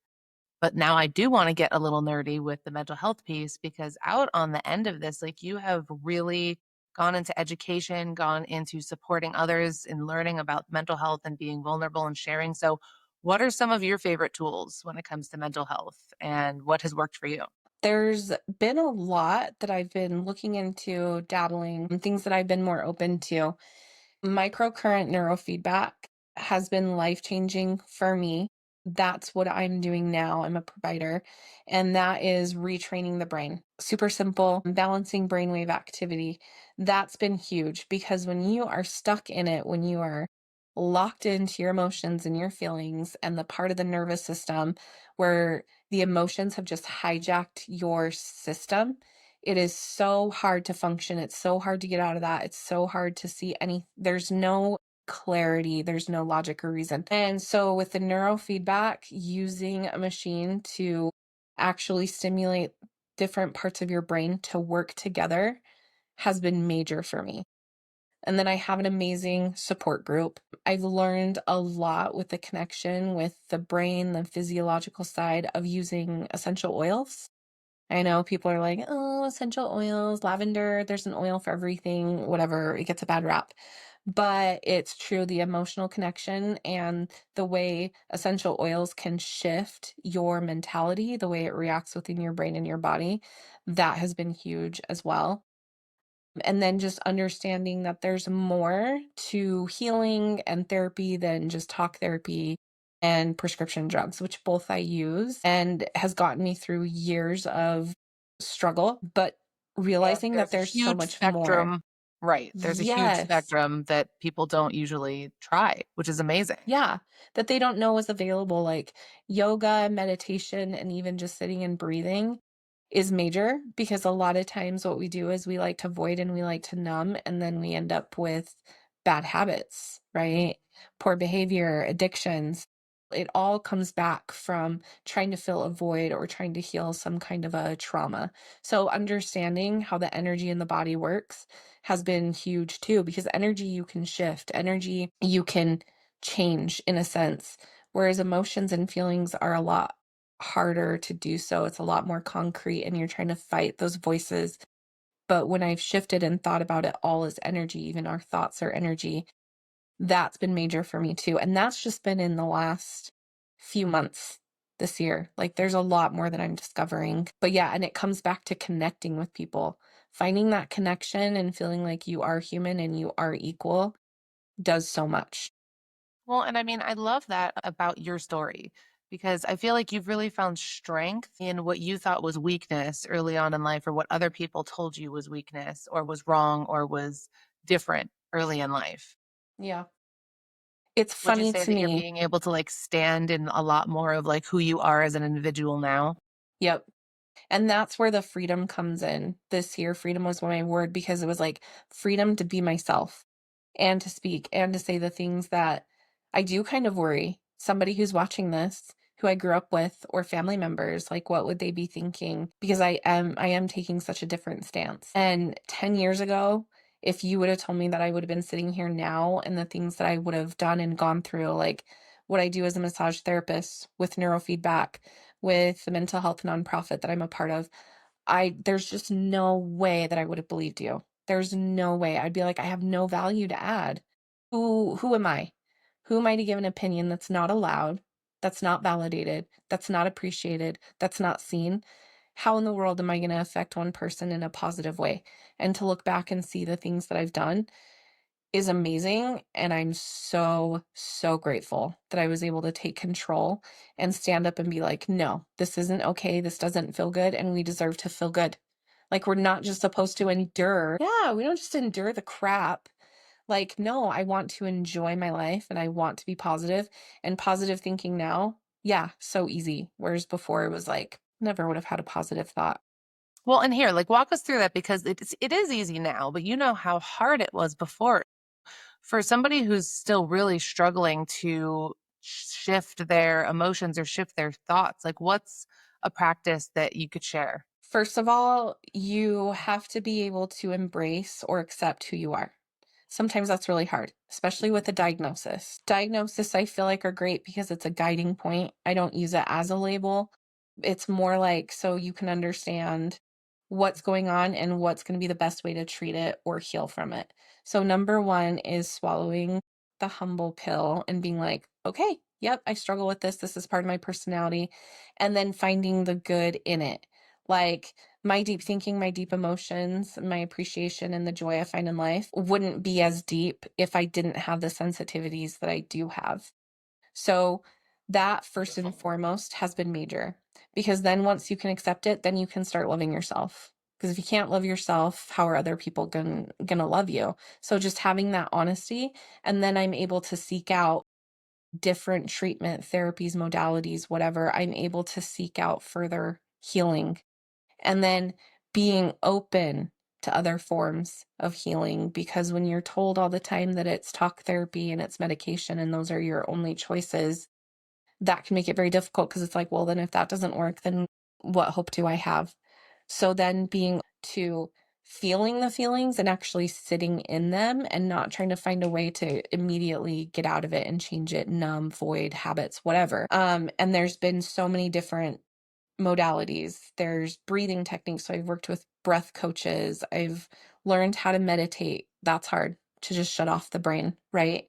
But now I do want to get a little nerdy with the mental health piece because out on the end of this, like you have really gone into education, gone into supporting others in learning about mental health and being vulnerable and sharing. So, what are some of your favorite tools when it comes to mental health and what has worked for you? There's been a lot that I've been looking into, dabbling, and things that I've been more open to. Microcurrent neurofeedback has been life-changing for me. That's what I'm doing now. I'm a provider, and that is retraining the brain. Super simple, balancing brainwave activity. That's been huge because when you are stuck in it, when you are locked into your emotions and your feelings and the part of the nervous system where the emotions have just hijacked your system, it is so hard to function. It's so hard to get out of that. It's so hard to see there's no clarity, there's no logic or reason. And so with the neurofeedback, using a machine to actually stimulate different parts of your brain to work together has been major for me. And then I have an amazing support group. I've learned a lot with the connection with the brain, the physiological side of using essential oils. I know people are like, oh, essential oils, lavender, there's an oil for everything, whatever, it gets a bad rap. But it's true, the emotional connection and the way essential oils can shift your mentality, the way it reacts within your brain and your body, that has been huge as well. And then just understanding that there's more to healing and therapy than just talk therapy and prescription drugs, which both I use and has gotten me through years of struggle, but And realizing that there's a there's so huge much more. spectrum. Right. There's a huge Yes. spectrum that people don't usually try, which is amazing. Yeah. That they don't know is available, like yoga, meditation, and even just sitting and breathing. is major, because a lot of times what we do is we like to void and we like to numb, and then we end up with bad habits, right? Poor behavior, addictions. It all comes back from trying to fill a void or trying to heal some kind of a trauma. So understanding how the energy in the body works has been huge too, because energy you can shift, energy you can change in a sense, whereas emotions and feelings are a lot harder to do so. It's a lot more concrete and you're trying to fight those voices. But when I've shifted and thought about it all as energy, even our thoughts are energy, that's been major for me too. And that's just been in the last few months this year. Like there's a lot more that I'm discovering. But yeah, and it comes back to connecting with people. Finding that connection and feeling like you are human and you are equal does so much. Well, and I mean, I love that about your story because I feel like you've really found strength in what you thought was weakness early on in life, or what other people told you was weakness or was wrong or was different early in life. Yeah. It's Would you funny say to that you're me. being able to like stand in a lot more of like who you are as an individual now? Yep. And that's where the freedom comes in. This year, freedom was my word, because it was like freedom to be myself and to speak and to say the things that I do kind of worry. Somebody who's watching this, who I grew up with, or family members, like what would they be thinking? Because I am taking such a different stance. And 10 years ago, if you would have told me that I would have been sitting here now and the things that I would have done and gone through, like what I do as a massage therapist with neurofeedback, with the mental health nonprofit that I'm a part of, there's just no way that I would have believed you. There's no way. I'd be like, I have no value to add. Who am I? Who am I to give an opinion that's not allowed, that's not validated, that's not appreciated, that's not seen? How in the world am I going to affect one person in a positive way? And to look back and see the things that I've done is amazing, and I'm so, so grateful that I was able to take control and stand up and be like, "No, this isn't okay, this doesn't feel good, and we deserve to feel good." Like, we're not just supposed to endure. Yeah, we don't just endure the crap. Like, no, I want to enjoy my life, and I want to be positive, and positive thinking now, yeah, so easy, whereas before it was like, never would have had a positive thought. Well, and here, like walk us through that because it is easy now, but you know how hard it was before. For somebody who's still really struggling to shift their emotions or shift their thoughts, like what's a practice that you could share? First of all, you have to be able to embrace or accept who you are. Sometimes that's really hard, especially with a diagnosis. Diagnosis, I feel like, are great because it's a guiding point. I don't use it as a label. It's more like so you can understand what's going on and what's going to be the best way to treat it or heal from it. So, number one is swallowing the humble pill and being like, okay, yep, I struggle with this. This is part of my personality. And then finding the good in it. Like, my deep thinking, my deep emotions, my appreciation, and the joy I find in life wouldn't be as deep if I didn't have the sensitivities that I do have. So, that first and foremost has been major, because then once you can accept it, then you can start loving yourself. Because if you can't love yourself, how are other people gonna love you? So just having that honesty, and then I'm able to seek out different treatment therapies, modalities, whatever. I'm able to seek out further healing, and then being open to other forms of healing, because when you're told all the time that it's talk therapy and it's medication and those are your only choices, that can make it very difficult, because it's like, well, then if that doesn't work, then what hope do I have? So then being to feeling the feelings and actually sitting in them and not trying to find a way to immediately get out of it and change it, numb, void, habits, whatever. And there's been so many different modalities. There's breathing techniques. So I've worked with breath coaches. I've learned how to meditate. That's hard, to just shut off the brain, right?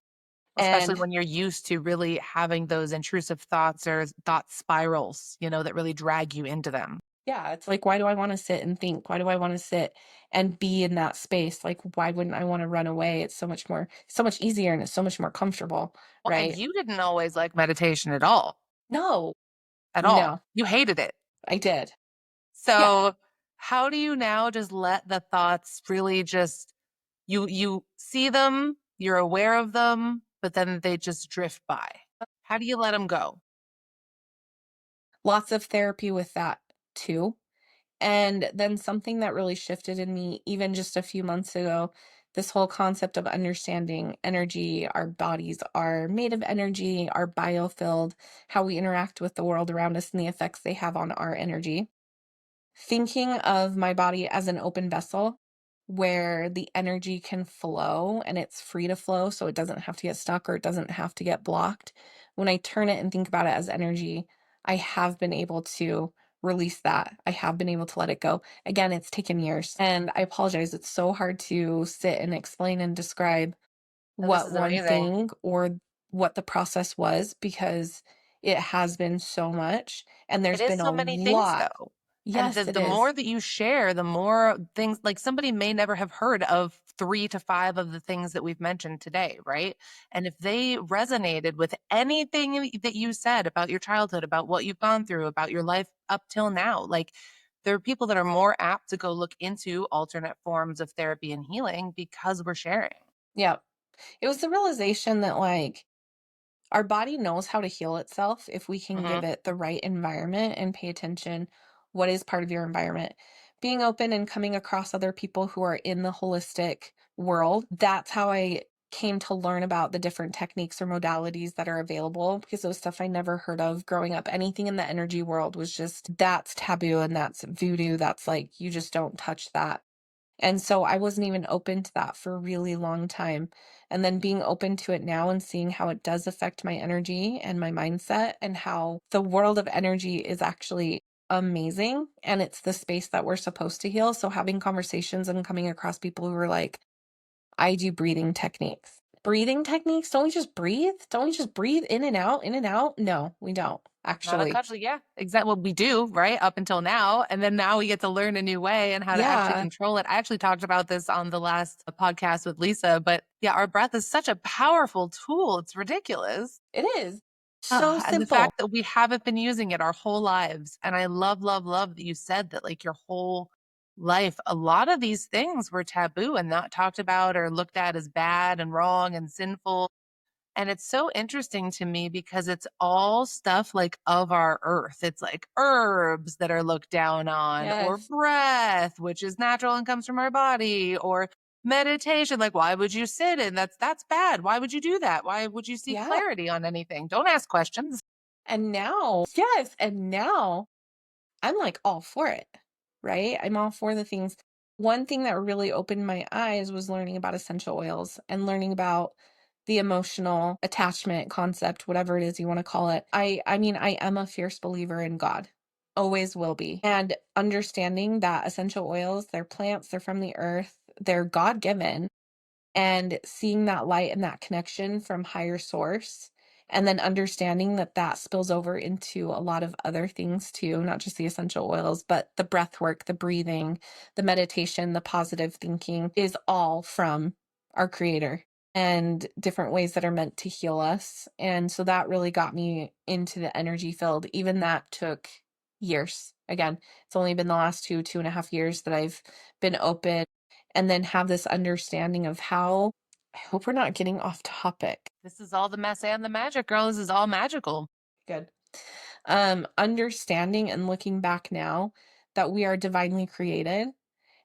Especially And when you're used to really having those intrusive thoughts or thought spirals, that really drag you into them. yeah, it's like, why do I want to sit and think? Why do I want to sit and be in that space? Like, why wouldn't I want to run away? It's so much easier, and it's so much more comfortable, Well, and right? you didn't always like meditation at all, No, at all. no, You hated it. I did. Yeah. So, how do you now just let the thoughts really just you see them, you're aware of them, but then they just drift by? How do you let them go? Lots of therapy with that too. And then something that really shifted in me, even just a few months ago, this whole concept of understanding energy, our bodies are made of energy, are biofilled, how we interact with the world around us, and the effects they have on our energy. Thinking of my body as an open vessel where the energy can flow and it's free to flow, so it doesn't have to get stuck or it doesn't have to get blocked. When I turn it and think about it as energy, I have been able to release that. I have been able to let it go. Again, it's taken years, and I apologize. It's so hard to sit and explain and describe No, this what is one amazing. thing or what the process was, because it has been so much and It there's is been a so many things lot. though. And Yes, it the is. more that you share, the more things, like somebody may never have heard of 3 to 5 of the things that we've mentioned today, right? And if they resonated with anything that you said about your childhood, about what you've gone through, about your life up till now, like there are people that are more apt to go look into alternate forms of therapy and healing because we're sharing. Yeah. It was the realization that, like, our body knows how to heal itself if we can Hmm. give it the right environment and pay attention. What is part of your environment? Being open and coming across other people who are in the holistic world. That's how I came to learn about the different techniques or modalities that are available, because it was stuff I never heard of growing up. Anything in the energy world was just, that's taboo and that's voodoo. That's like, you just don't touch that. And so I wasn't even open to that for a really long time. And then being open to it now and seeing how it does affect my energy and my mindset, and how the world of energy is actually amazing. And it's the space that we're supposed to heal. So having conversations and coming across people who are like, I do breathing techniques. Breathing techniques? Don't we just breathe? Don't we just breathe in and out, in and out? No, we don't, Not actually. unconsciously, yeah, exactly what we do, right? Up until now. And then now we get to learn a new way and how to actually Yeah, control it. I actually talked about this on the last podcast with Lisa, but yeah, our breath is such a powerful tool. It's ridiculous. it is. So And the simple. fact that we haven't been using it our whole lives. And I love, love, love that you said that, like your whole life, a lot of these things were taboo and not talked about or looked at as bad and wrong and sinful. And it's so interesting to me because it's all stuff like of our earth. It's like herbs that are looked down on, or Yes. breath, which is natural and comes from our body, or meditation. Like, why would you sit in? That's bad. Why would you do that? Why would you seek Yeah. clarity on anything? Don't ask questions. And now, yes, and now I'm like all for it, right? I'm all for the things. One thing that really opened my eyes was learning about essential oils and learning about the emotional attachment concept, whatever it is you want to call it. I mean, I am a fierce believer in God. Always will be. And understanding that essential oils, they're plants, they're from the earth, they're God-given, and seeing that light and that connection from higher source, and then understanding that that spills over into a lot of other things too, not just the essential oils, but the breath work, the breathing, the meditation, the positive thinking is all from our creator, and different ways that are meant to heal us. And so that really got me into the energy field. Even that took years. Again, it's only been the last 2.5 years that I've been open, and then have this understanding of how, I hope we're not getting off topic. This is all the mess and the magic, girl. This is all magical. Good. Understanding and looking back now that we are divinely created,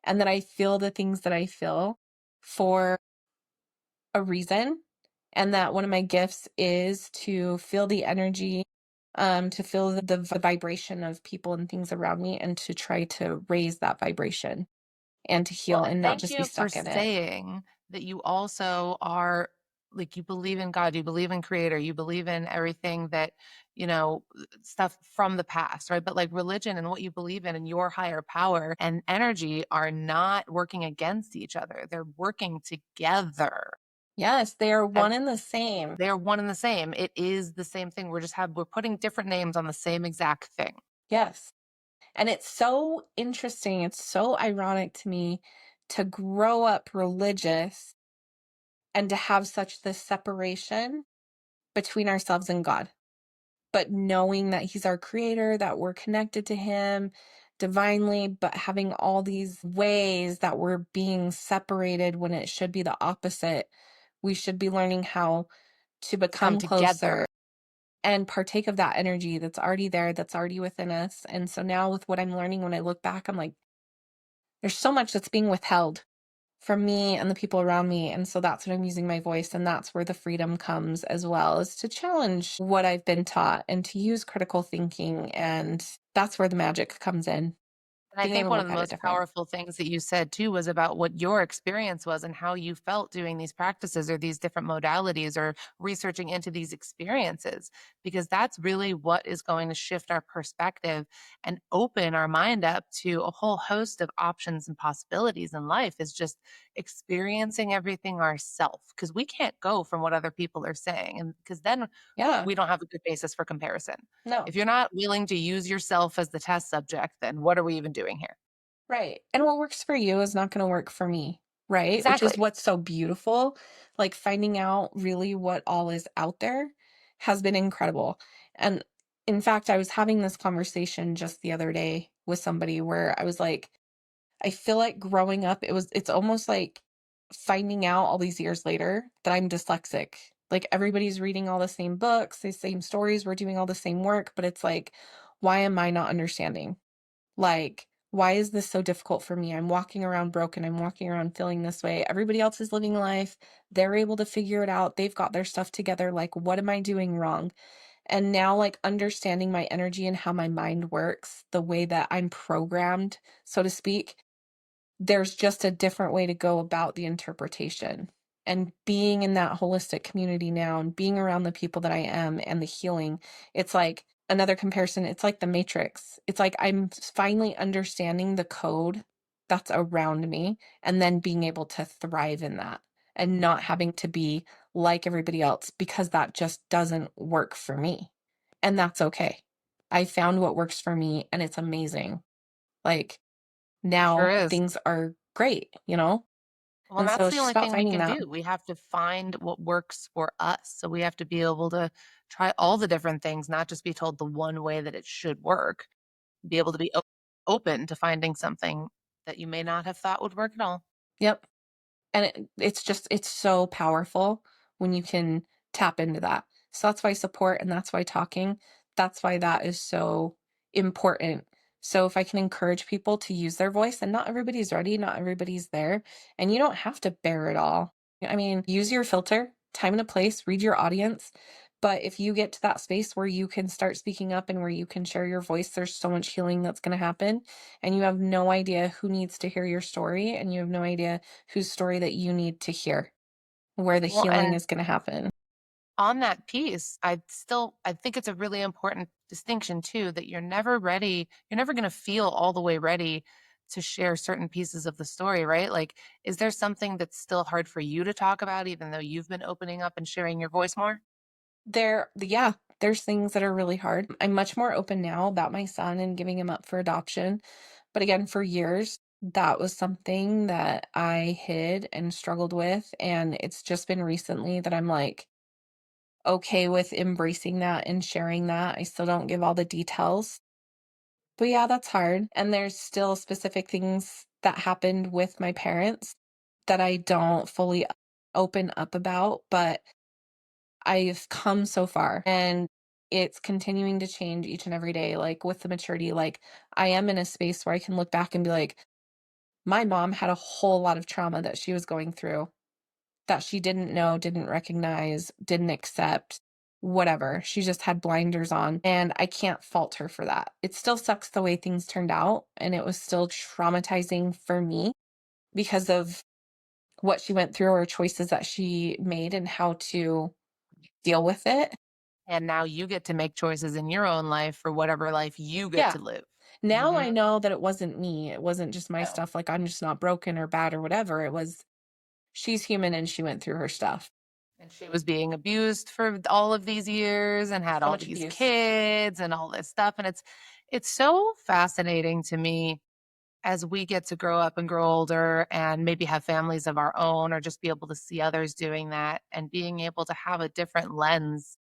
and that I feel the things that I feel for a reason, and that one of my gifts is to feel the energy, to feel the vibration of people and things around me, and to try to raise that vibration and to Well, heal and and not thank just be you for stuck in it. saying that you also are, like, you believe in God, you believe in creator, you believe in everything that, stuff from the past, right? But like religion and what you believe in and your higher power and energy are not working against each other. They're working together. Yes, they are And one and the same. they're one and the same. It is the same thing. We're putting different names on the same exact thing. Yes. And it's so interesting. It's so ironic to me to grow up religious and to have such this separation between ourselves and God. But knowing that He's our creator, that we're connected to Him divinely, but having all these ways that we're being separated when it should be the opposite. We should be learning how to Come become together. closer. and partake of that energy that's already there, that's already within us. And so now with what I'm learning, when I look back, I'm like, there's so much that's being withheld from me and the people around me. And so that's when I'm using my voice. And that's where the freedom comes as well, is to challenge what I've been taught and to use critical thinking. And that's where the magic comes in, And I being think able to one of look the at it most different. powerful things that you said too was about what your experience was and how you felt doing these practices or these different modalities or researching into these experiences, because that's really what is going to shift our perspective and open our mind up to a whole host of options and possibilities in life, is just experiencing everything ourselves, because we can't go from what other people are saying, and because then Yeah. we don't have a good basis for comparison. No. If you're not willing to use yourself as the test subject, then what are we even doing here? Right. And what works for you is not going to work for me. Right. Which is Exactly. what's so beautiful. Like finding out really what all is out there has been incredible. And in fact, I was having this conversation just the other day with somebody where I was like, I feel like growing up, it's almost like finding out all these years later that I'm dyslexic. Like everybody's reading all the same books, the same stories, we're doing all the same work, but it's like, why am I not understanding? Like, why is this so difficult for me? I'm walking around broken. I'm walking around feeling this way. Everybody else is living life. They're able to figure it out. They've got their stuff together. Like, what am I doing wrong? And now, like, understanding my energy and how my mind works, the way that I'm programmed, so to speak, there's just a different way to go about the interpretation. And being in that holistic community now and being around the people that I am and the healing, it's like another comparison. It's like the Matrix. It's like I'm finally understanding the code that's around me and then being able to thrive in that and not having to be like everybody else because that just doesn't work for me. And that's okay. I found what works for me and it's amazing. Like, It sure now is. things are great, you know? Well, And so that's it's the just only about thing we finding can that. do. We have to find what works for us. So we have to be able to try all the different things, not just be told the one way that it should work. Be able to be open to finding something that you may not have thought would work at all. Yep. And it's so powerful when you can tap into that. So that's why support and that's why talking, that's why that is so important. So if I can encourage people to use their voice, and not everybody's ready, not everybody's there, and you don't have to bear it all. I mean, use your filter, time and a place, read your audience. But if you get to that space where you can start speaking up and where you can share your voice, there's so much healing that's going to happen. And you have no idea who needs to hear your story, and you have no idea whose story that you need to hear, where the Well, healing and is gonna happen. on that piece, I think it's a really important distinction too, that you're never ready, you're never going to feel all the way ready to share certain pieces of the story, right? Like, is there something that's still hard for you to talk about, even though you've been opening up and sharing your voice more? Yeah, there's things that are really hard. I'm much more open now about my son and giving him up for adoption, but again, for years, that was something that I hid and struggled with, and it's just been recently that I'm, like, okay with embracing that and sharing that. I still don't give all the details, but yeah, that's hard, and there's still specific things that happened with my parents that I don't fully open up about, but I've come so far and it's continuing to change each and every day. Like with the maturity, like I am in a space where I can look back and be like, my mom had a whole lot of trauma that she was going through that she didn't know, didn't recognize, didn't accept, whatever. She just had blinders on. And I can't fault her for that. It still sucks the way things turned out. And it was still traumatizing for me because of what she went through or choices that she made and how to deal with it. And now you get to make choices in your own life for whatever life you get Yeah. to live. Now Hmm. I know that it wasn't me. It wasn't just my Yeah. stuff. Like I'm just not broken or bad or whatever. It was she's human and she went through her stuff. And she was being abused for all of these years and had So all much these abuse. kids and all this stuff. And it's so fascinating to me as we get to grow up and grow older and maybe have families of our own, or just be able to see others doing that and being able to have a different lens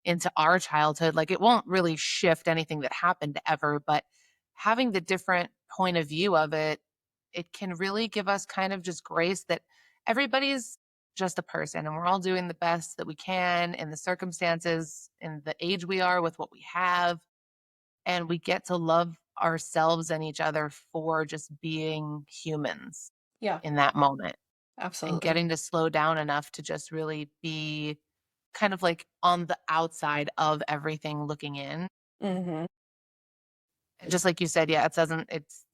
into our childhood. Like, it won't really shift anything that happened ever, but having the different point of view of it, it can really give us kind of just grace that everybody's just a person, and we're all doing the best that we can in the circumstances, in the age we are, with what we have. And we get to love ourselves and each other for just being humans Yeah, in that moment, and absolutely. getting to slow down enough to just really be kind of like on the outside of everything looking in. Mhm. And just like you said, yeah, it doesn't,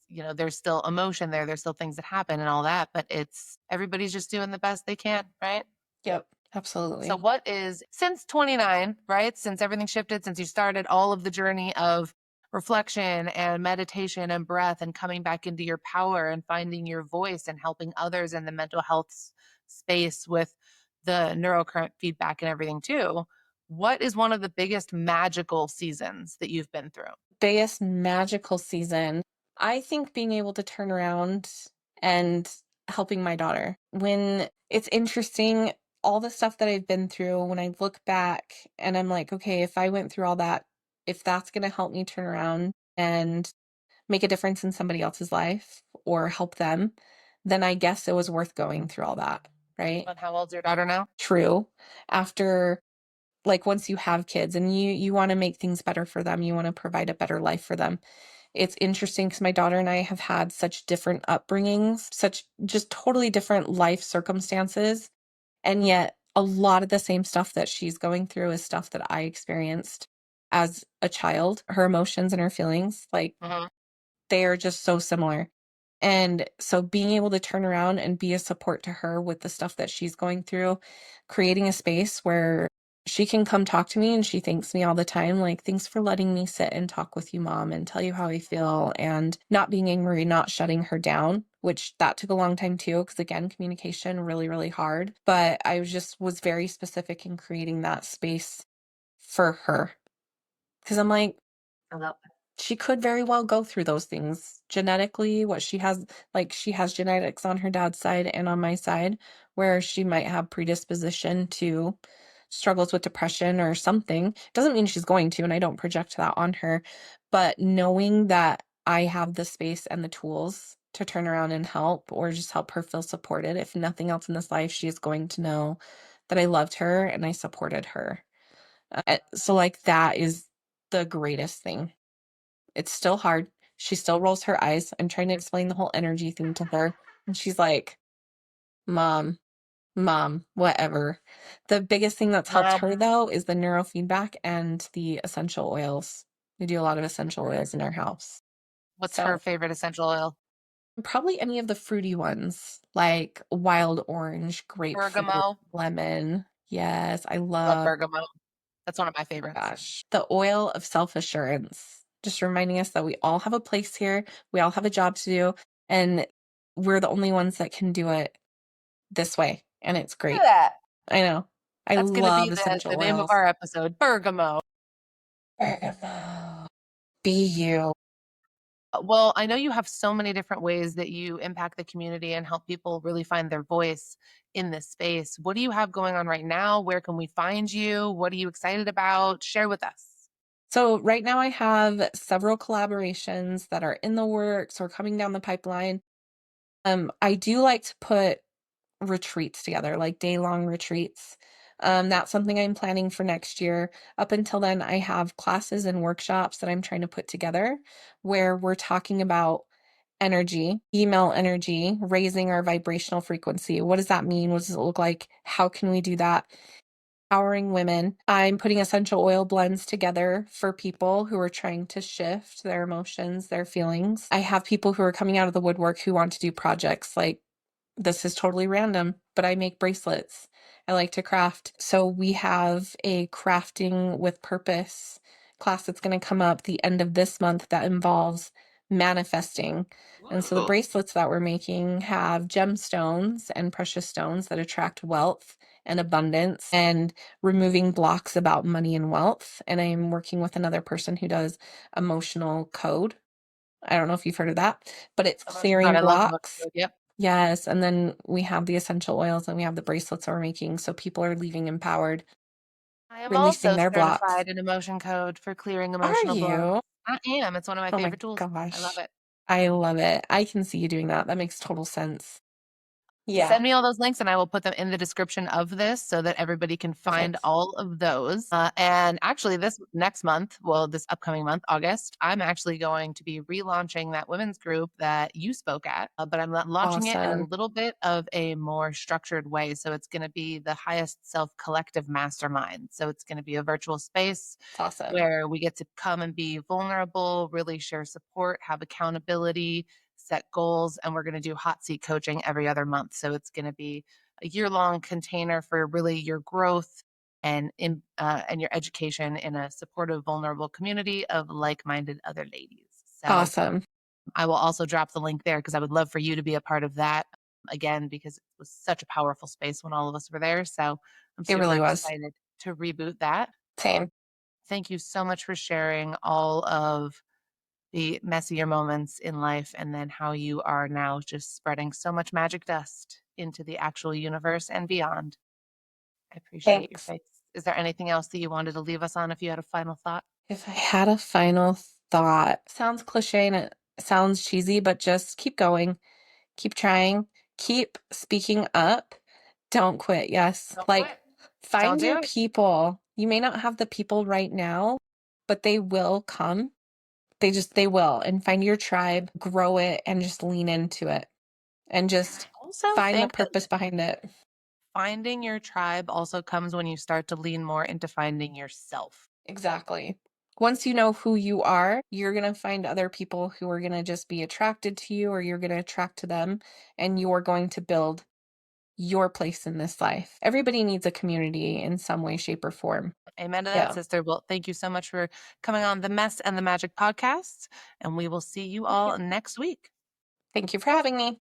there's still emotion there. There's still things that happen and all that, but it's everybody's just doing the best they can, right? Yep, So absolutely. what is since 29, right? Since everything shifted, since you started all of the journey of reflection and meditation and breath and coming back into your power and finding your voice and helping others in the mental health space with the neurocurrent feedback and everything too. What is one of the biggest magical seasons that you've been through? Biggest magical season, I think being able to turn around and helping my daughter. When it's interesting, all the stuff that I've been through, when I look back and I'm like, okay, if I went through all that, if that's going to help me turn around and make a difference in somebody else's life or help them, then I guess it was worth going through all that, right? And how old's your daughter now? True. After, like, once you have kids and you want to make things better for them, you want to provide a better life for them. It's interesting because my daughter and I have had such different upbringings, such just totally different life circumstances. And yet, a lot of the same stuff that she's going through is stuff that I experienced as a child. Her emotions and her feelings, like, Mhm. they are just so similar. And so being able to turn around and be a support to her with the stuff that she's going through, creating a space where she can come talk to me, and she thanks me all the time, like, thanks for letting me sit and talk with you, mom, and tell you how I feel, and not being angry, not shutting her down, which that took a long time too, because again, communication really, really hard. But I was very specific in creating that space for her. Because I'm like, I love it. she could very well go through those things genetically. What she has, like, she has genetics on her dad's side and on my side where she might have predisposition to struggles with depression or something. Doesn't mean she's going to, and I don't project that on her. But knowing that I have the space and the tools to turn around and help, or just help her feel supported, if nothing else in this life, she is going to know that I loved her and I supported her. So, like, that is the greatest thing. It's still hard. She still rolls her eyes. I'm trying to explain the whole energy thing to her, and she's like, "Mom, mom, whatever." The biggest thing that's helped Mom, her, though, is the neurofeedback and the essential oils. We do a lot of essential oils in our house. what's her So, favorite essential oil? probably any of the fruity ones, like wild orange, grapefruit, Bergamot. lemon. Yes, I Love love. bergamot. That's one of my favorites. Gosh, the oil of self-assurance, just reminding us that we all have a place here, we all have a job to do, and we're the only ones that can do it this way, and it's Look at great. that. I know. I That's gonna be love the essential name of oils. our episode, bergamot. Bergamot. Be you. Well, I know you have so many different ways that you impact the community and help people really find their voice in this space. What do you have going on right now? Where can we find you? What are you excited about? Share with us. So right now I have several collaborations that are in the works or coming down the pipeline. I do like to put retreats together, like day-long retreats. That's something I'm planning for next year. Up until then, I have classes and workshops that I'm trying to put together where we're talking about energy, email energy, raising our vibrational frequency. What does that mean? What does it look like? How can we do that? Empowering women. I'm putting essential oil blends together for people who are trying to shift their emotions, their feelings. I have people who are coming out of the woodwork who want to do projects like, this is totally random, but I make bracelets. I like to craft. So we have a crafting with purpose class that's going to come up the end of this month that involves manifesting. And so the Ooh. bracelets that we're making have gemstones and precious stones that attract wealth and abundance, and removing blocks about money and wealth. And I'm working with another person who does emotional code. I don't know if you've heard of that, but it's Emotion code. clearing I love emotion blocks. code. Yep. Yes, and then we have the essential oils and we have the bracelets that we're making, so people are leaving empowered, I am releasing also their blocks. certified in emotion code for clearing Are emotional blocks. you? I am. It's one of my Oh my favorite tools. I love gosh. it. I love it. I can see you doing that. That makes total sense. Yeah. Send me all those links and I will put them in the description of this so that everybody can find Perfect. all of those. And actually, this next month, well, this upcoming month, August, I'm actually going to be relaunching that women's group that you spoke at, but I'm launching it in a Awesome. little bit of a more structured way. So it's going to be the Highest Self Collective Mastermind. So it's going to be a virtual space It's awesome. where we get to come and be vulnerable, really share support, have accountability, set goals, and we're going to do hot seat coaching every other month. So it's going to be a year-long container for really your growth and your education in a supportive, vulnerable community of like-minded other ladies. So Awesome. I will also drop the link there because I would love for you to be a part of that again, because it was such a powerful space when all of us were there. So I'm It super really was. excited to reboot that. Same. Thank you so much for sharing all of the messier moments in life and then how you are now just spreading so much magic dust into the actual universe and beyond. I appreciate your Thanks. face. Is there anything else that you wanted to leave us on if you had a final thought? If I had a final thought, sounds cliche and it sounds cheesy, but just keep going, keep trying, keep speaking up. Don't quit. Yes. Don't Like, quit. Don't find do your it. people. You may not have the people right now, but they will come. They will. And find your tribe, grow it, and just lean into it. And just I also find the think that purpose behind it. finding your tribe also comes when you start to lean more into finding yourself. Exactly. Once you know who you are, you're going to find other people who are going to just be attracted to you, or you're going to attract to them, and you're going to build your place in this life. Everybody needs a community in some way, shape, or form. Amen to that, Yeah. sister. Well, thank you so much for coming on the Mess and the Magic podcast, and we will see you all next week. Thank you for having me.